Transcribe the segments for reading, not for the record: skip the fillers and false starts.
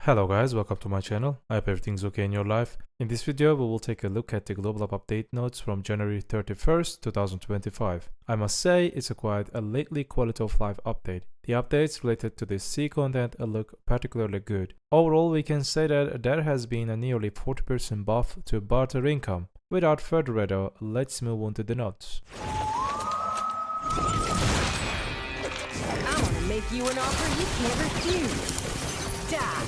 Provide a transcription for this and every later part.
Hello guys, welcome to my channel. I hope everything's okay in your life. In this video, we will take a look at the global update notes from January 31st, 2025. I must say, it's quite a lately quality of life update. The updates related to the C content look particularly good. Overall, we can say that there has been a nearly 40% buff to barter income. Without further ado, let's move on to the notes. I want to make you an offer you can't refuse. Die.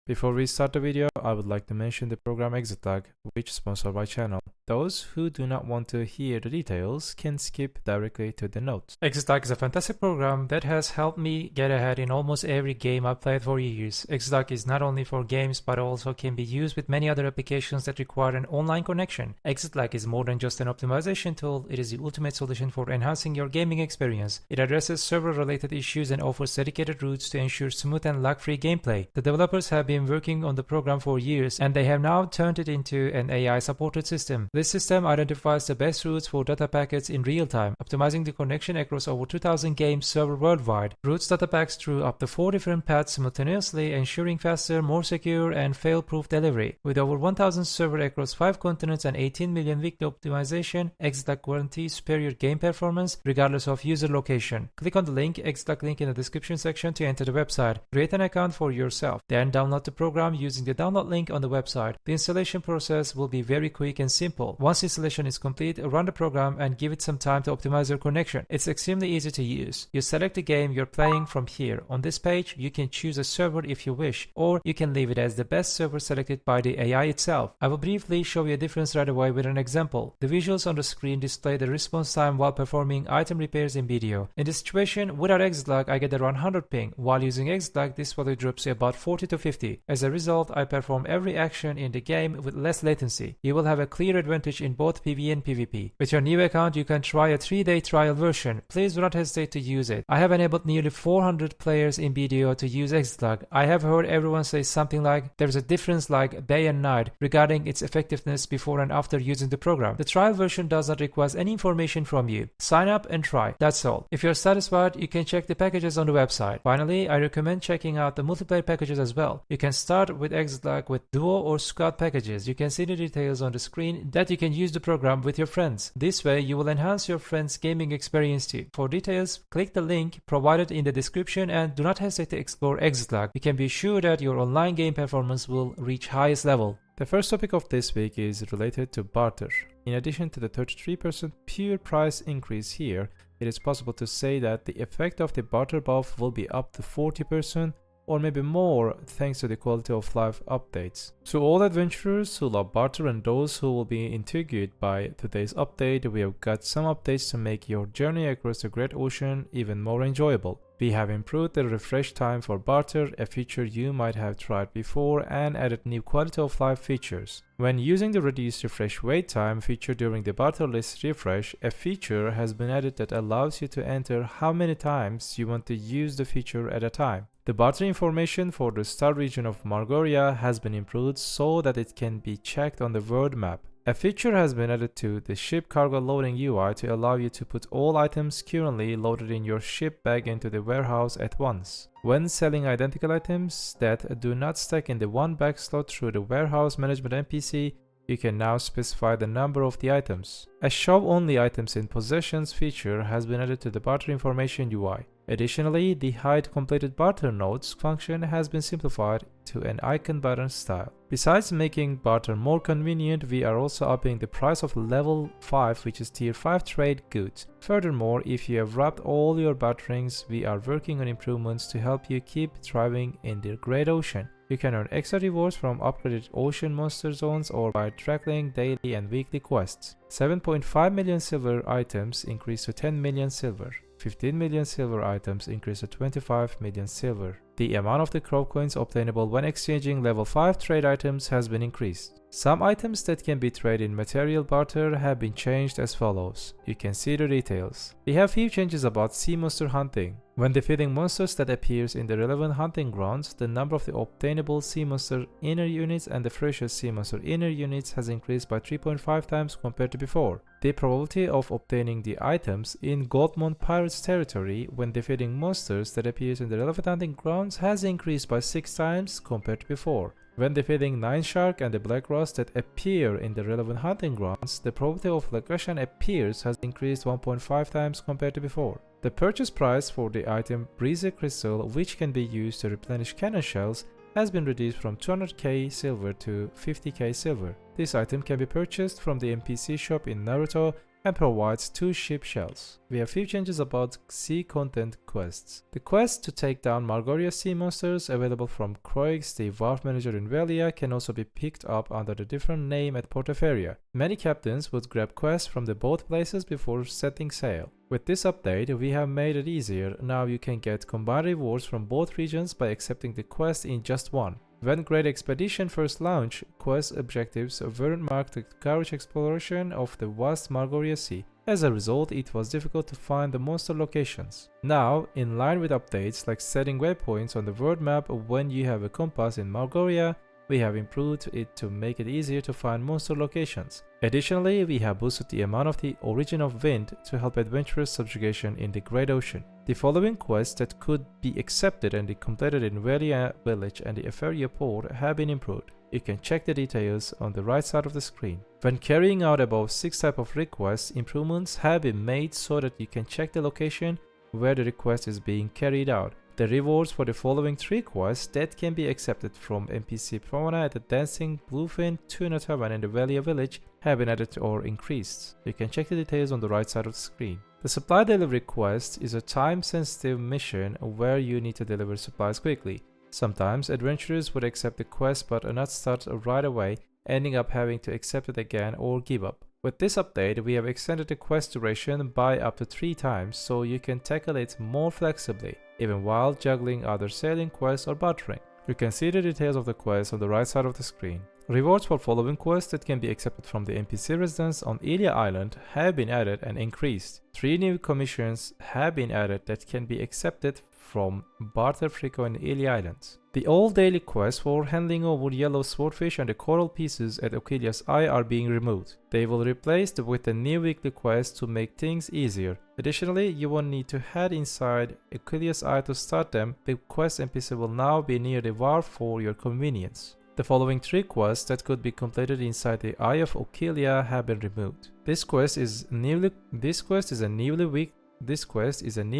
Before we start the video, I would like to mention the program Exitlag, which sponsors my channel. Those who do not want to hear the details can skip directly to the notes. Exitlag is a fantastic program that has helped me get ahead in almost every game I've played for years. Exitlag is not only for games but also can be used with many other applications that require an online connection. Exitlag is more than just an optimization tool, it is the ultimate solution for enhancing your gaming experience. It addresses server-related issues and offers dedicated routes to ensure smooth and lag-free gameplay. The developers have been working on the program for years and they have now turned it into an AI-supported system. This system identifies the best routes for data packets in real time, optimizing the connection across over 2,000 game servers worldwide. Routes data packs through up to 4 different paths simultaneously, ensuring faster, more secure, and fail-proof delivery. With over 1,000 servers across 5 continents and 18 million weekly optimization, Exitlag guarantees superior game performance regardless of user location. Click on the Exitlag link in the description section to enter the website. Create an account for yourself, then download the program using the download link on the website. The installation process will be very quick and simple. Once installation is complete, run the program and give it some time to optimize your connection. It's extremely easy to use. You select the game you're playing from here. On this page, you can choose a server if you wish, or you can leave it as the best server selected by the AI itself. I will briefly show you a difference right away with an example. The visuals on the screen display the response time while performing item repairs in BDO. In this situation, without Exitlag, I get around 100 ping. While using Exitlag, this value drops to about 40 to 50. As a result, I perform every action in the game with less latency. You will have a clear advantage in both PvE and PvP. With your new account, you can try a 3-day trial version. Please do not hesitate to use it. I have enabled nearly 400 players in BDO to use Exitlag. I have heard everyone say something like there's a difference like day and night regarding its effectiveness before and after using the program. The trial version does not require any information from you. Sign up and try. That's all. If you're satisfied, you can check the packages on the website. Finally, I recommend checking out the multiplayer packages as well. You can start with Exitlag with duo or squad packages. You can see the details on the screen that you can use the program with your friends. This way, you will enhance your friends' gaming experience too. For details, click the link provided in the description and do not hesitate to explore Exitlag. You can be sure that your online game performance will reach highest level. The first topic of this week is related to barter. In addition to the 33% pure price increase here, it is possible to say that the effect of the barter buff will be up to 40% or maybe more thanks to the quality of life updates. To all adventurers who love barter and those who will be intrigued by today's update, we have got some updates to make your journey across the Great Ocean even more enjoyable. We have improved the refresh time for barter, a feature you might have tried before, and added new quality of life features. When using the reduced refresh wait time feature during the barter list refresh, a feature has been added that allows you to enter how many times you want to use the feature at a time. The barter information for the star region of Margoria has been improved so that it can be checked on the world map. A feature has been added to the ship cargo loading UI to allow you to put all items currently loaded in your ship back into the warehouse at once. When selling identical items that do not stack in the one bag slot through the warehouse management NPC, you can now specify the number of the items. A show only items in possessions feature has been added to the barter information UI. Additionally, the hide completed barter nodes function has been simplified to an icon button style. Besides making barter more convenient, we are also upping the price of level 5, which is tier 5 trade goods. Furthermore, if you have wrapped all your barterings, we are working on improvements to help you keep thriving in the Great Ocean. You can earn extra rewards from upgraded ocean monster zones or by tackling daily and weekly quests. 7.5 million silver items increase to 10 million silver. 15 million silver items increase to 25 million silver. The amount of the crop coins obtainable when exchanging level 5 trade items has been increased. Some items that can be traded in material barter have been changed as follows. You can see the details. We have few changes about sea monster hunting. When defeating monsters that appears in the relevant hunting grounds, the number of the obtainable sea monster inner units and the precious sea monster inner units has increased by 3.5 times compared to before. The probability of obtaining the items in Goldmont Pirates territory when defeating monsters that appears in the relevant hunting grounds has increased by 6 times compared to before. When defeating Nine Shark and the Black Rust that appear in the relevant hunting grounds, the probability of location appears has increased 1.5 times compared to before. The purchase price for the item Breezy Crystal, which can be used to replenish cannon shells, has been reduced from 200k silver to 50k silver. This item can be purchased from the NPC shop in Naruto and provides 2 ship shells. We have few changes about sea content quests. The quest to take down Margoria sea monsters available from Croix, the wharf manager in Velia, can also be picked up under a different name at Port of Area. Many captains would grab quests from the both places before setting sail. With this update, we have made it easier. Now you can get combined rewards from both regions by accepting the quest in just one. When Great Expedition first launched, quest objectives weren't marked the courage exploration of the vast Margoria Sea. As a result, it was difficult to find the monster locations. Now, in line with updates like setting waypoints on the world map when you have a compass in Margoria, we have improved it to make it easier to find monster locations. Additionally, we have boosted the amount of the Origin of Wind to help adventurous subjugation in the Great Ocean. The following quests that could be accepted and completed in Velia Village and the Eferia Port have been improved. You can check the details on the right side of the screen. When carrying out above 6 types of requests, improvements have been made so that you can check the location where the request is being carried out. The rewards for the following 3 quests that can be accepted from NPC Promona at the Dancing Bluefin Tuna Tavern in the Velia Village have been added or increased. You can check the details on the right side of the screen. The supply delivery quest is a time-sensitive mission where you need to deliver supplies quickly. Sometimes adventurers would accept the quest but not start right away, ending up having to accept it again or give up. With this update, we have extended the quest duration by up to 3 times so you can tackle it more flexibly, even while juggling other sailing quests or bartering. You can see the details of the quest on the right side of the screen. Rewards for following quests that can be accepted from the NPC residents on Ilia Island have been added and increased. 3 new commissions have been added that can be accepted from Barter Frico in Ilia Islands. The old daily quests for handing over yellow swordfish and the coral pieces at Oquilia's Eye are being removed. They will be replaced with a new weekly quest to make things easier. Additionally, you won't need to head inside Oquilia's Eye to start them. The quest NPC will now be near the wharf for your convenience. The following 3 quests that could be completed inside the Eye of Oquilia have been removed. This quest is a new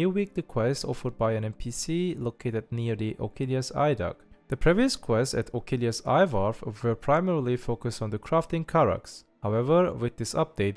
weekly quest offered by an NPC located near the Oquilia's Eye dock. The previous quests at Oquilia's Eye Wharf were primarily focused on the crafting Karax. However, with this update,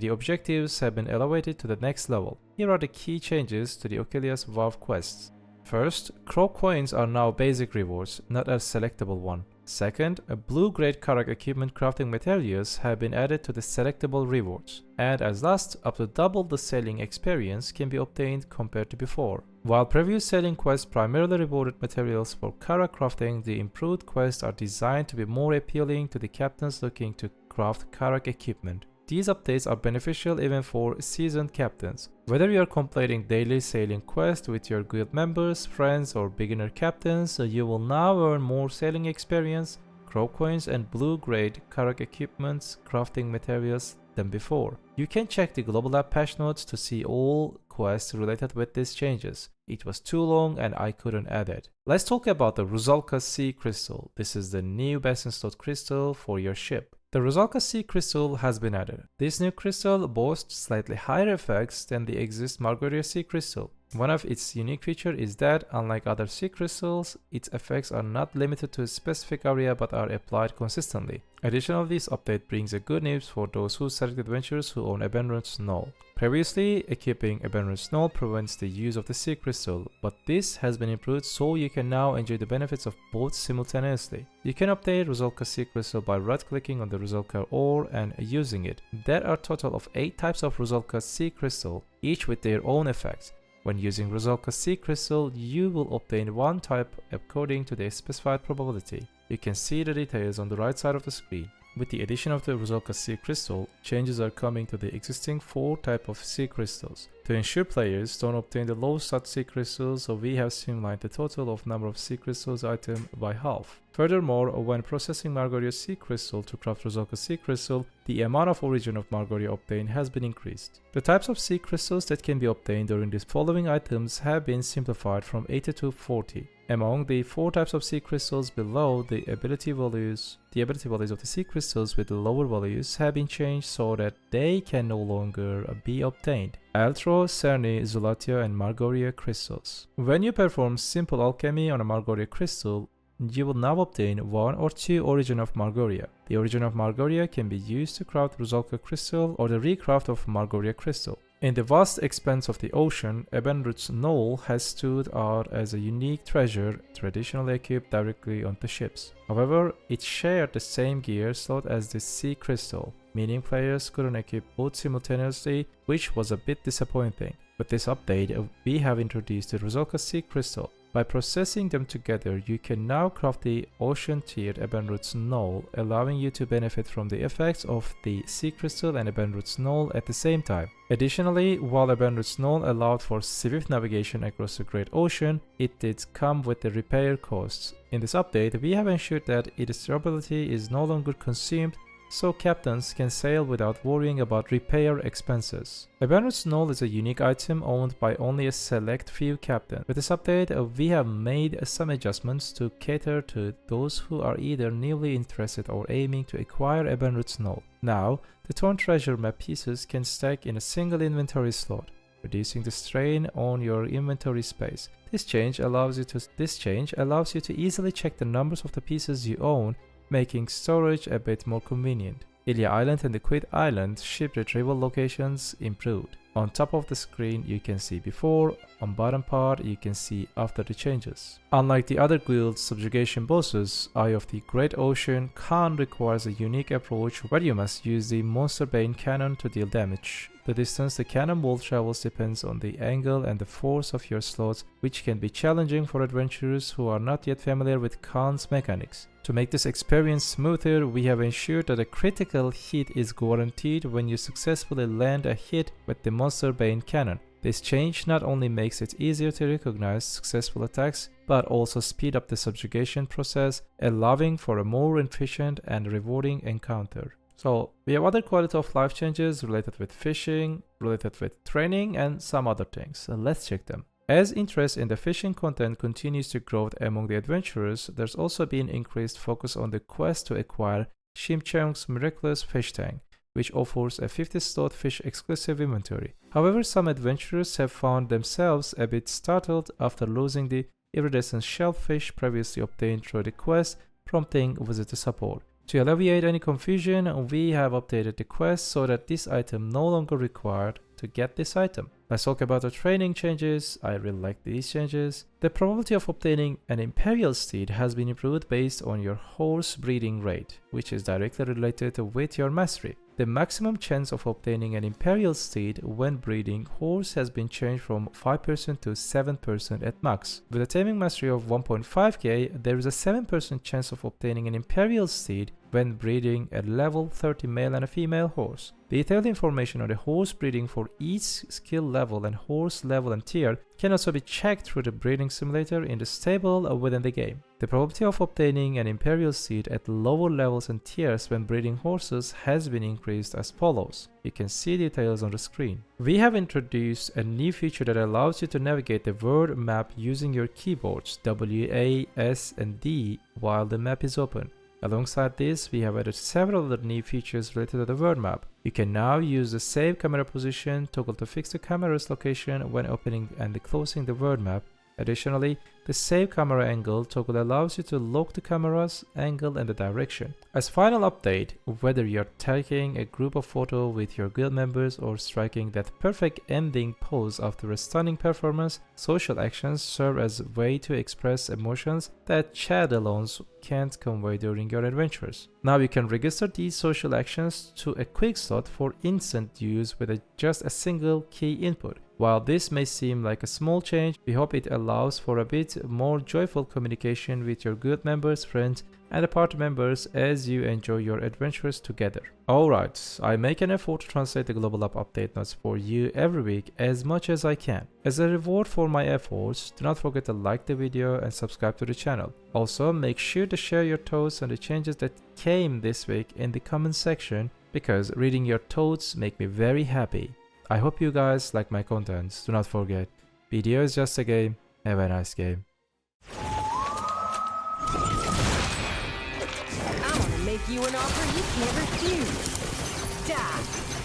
the objectives have been elevated to the next level. Here are the key changes to the Oquilia's Wharf quests. First, crow coins are now basic rewards, not a selectable one. Second, blue-grade Karak equipment crafting materials have been added to the selectable rewards. And as last, up to double the sailing experience can be obtained compared to before. While previous sailing quests primarily rewarded materials for Karak crafting, the improved quests are designed to be more appealing to the captains looking to craft Karak equipment. These updates are beneficial even for seasoned captains. Whether you are completing daily sailing quests with your guild members, friends, or beginner captains, you will now earn more sailing experience, crow coins, and blue-grade Karak equipments, crafting materials than before. You can check the G.Lab patch notes to see all quests related with these changes. It was too long and I couldn't add it. Let's talk about the Rusalka Sea Crystal. This is the new best-in-slot crystal for your ship. The Rusalka Sea Crystal has been added. This new crystal boasts slightly higher effects than the existing Margoria Sea Crystal. One of its unique features is that, unlike other sea crystals, its effects are not limited to a specific area but are applied consistently. Additionally, this update brings a good news for those who select adventurers who own Abandoned Snow. Previously, equipping Abandoned Snow prevents the use of the sea crystal, but this has been improved so you can now enjoy the benefits of both simultaneously. You can update Rusalka Sea Crystal by right-clicking on the Rusalka ore and using it. There are a total of 8 types of Rusalka Sea Crystal, each with their own effects. When using Rusalka Sea Crystal, you will obtain one type according to the specified probability. You can see the details on the right side of the screen. With the addition of the Rusalka Sea Crystal, changes are coming to the existing 4 types of sea crystals. To ensure players don't obtain the low stat sea crystals, we have streamlined the total of number of sea crystals item by half. Furthermore, when processing Margoria sea crystal to craft Rusalka sea crystal, the amount of origin of Margoria obtained has been increased. The types of sea crystals that can be obtained during these following items have been simplified from 80 to 40. Among the 4 types of sea crystals below, the ability values of the sea crystals with the lower values have been changed so that they can no longer be obtained. Altro, Cerni, Zulatia, and Margoria crystals. When you perform simple alchemy on a Margoria crystal, you will now obtain 1 or 2 origin of Margoria. The origin of Margoria can be used to craft Rusalka crystal or the recraft of Margoria crystal. In the vast expanse of the ocean, Ebenrut's Knoll has stood out as a unique treasure traditionally equipped directly onto ships. However, it shared the same gear slot as the sea crystal, meaning players couldn't equip both simultaneously, which was a bit disappointing. With this update, we have introduced the Rusalka sea crystal. By processing them together, you can now craft the ocean-tiered Ebenrut's Knoll, allowing you to benefit from the effects of the Sea Crystal and Ebenrut's Knoll at the same time. Additionally, while Ebenrut's Knoll allowed for swift navigation across the Great Ocean, it did come with the repair costs. In this update, we have ensured that its durability is no longer consumed, so captains can sail without worrying about repair expenses. Ebenrut's Knoll is a unique item owned by only a select few captains. With this update, we have made some adjustments to cater to those who are either newly interested or aiming to acquire Ebenrut's Knoll. Now, the torn treasure map pieces can stack in a single inventory slot, reducing the strain on your inventory space. This change allows you to easily check the numbers of the pieces you own, making storage a bit more convenient. Ilya Island and the Quid Island ship retrieval locations improved. On top of the screen you can see before, on bottom part you can see after the changes. Unlike the other guild's subjugation bosses, Eye of the Great Ocean Khan requires a unique approach where you must use the Monster Bane cannon to deal damage. The distance the cannonball travels depends on the angle and the force of your slots, which can be challenging for adventurers who are not yet familiar with Khan's mechanics. To make this experience smoother, we have ensured that a critical hit is guaranteed when you successfully land a hit with the Monster Bane cannon. This change not only makes it easier to recognize successful attacks, but also speed up the subjugation process, allowing for a more efficient and rewarding encounter. So, we have other quality of life changes related with fishing, related with training, and some other things. So let's check them. As interest in the fishing content continues to grow among the adventurers, there's also been increased focus on the quest to acquire Shimchang's Miraculous Fish Tank, which offers a 50-slot fish exclusive inventory. However, some adventurers have found themselves a bit startled after losing the iridescent shellfish previously obtained through the quest, prompting visitor support. To alleviate any confusion, we have updated the quest so that this item no longer required to get this item. Let's talk about the training changes. I really like these changes. The probability of obtaining an Imperial steed has been improved based on your horse breeding rate, which is directly related with your mastery. The maximum chance of obtaining an Imperial steed when breeding horse has been changed from 5% to 7% at max. With a taming mastery of 1.5k, there is a 7% chance of obtaining an Imperial steed when breeding a level 30 male and a female horse. Detailed information on the horse breeding for each skill level and horse level and tier can also be checked through the breeding simulator in the stable within the game. The probability of obtaining an Imperial steed at lower levels and tiers when breeding horses has been increased as follows. You can see details on the screen. We have introduced a new feature that allows you to navigate the world map using your keyboards W, A, S, and D while the map is open. Alongside this, we have added several other new features related to the world map. You can now use the save camera position toggle to fix the camera's location when opening and closing the world map. Additionally, the save camera angle toggle allows you to lock the camera's angle and the direction. As final update, whether you're taking a group of photo with your guild members or striking that perfect ending pose after a stunning performance, social actions serve as a way to express emotions that chat alone can't convey during your adventures. Now you can register these social actions to a quick slot for instant use with just a single key input. While this may seem like a small change, we hope it allows for a bit more joyful communication with your guild members, friends, and the party members as you enjoy your adventures together. Alright, I make an effort to translate the global app update notes for you every week as much as I can. As a reward for my efforts, do not forget to like the video and subscribe to the channel. Also, make sure to share your thoughts on the changes that came this week in the comment section, because reading your thoughts make me very happy. I hope you guys like my contents. Do not forget, BDO is just a game. Have a nice game. I want to make you an offer you can't refuse. Die!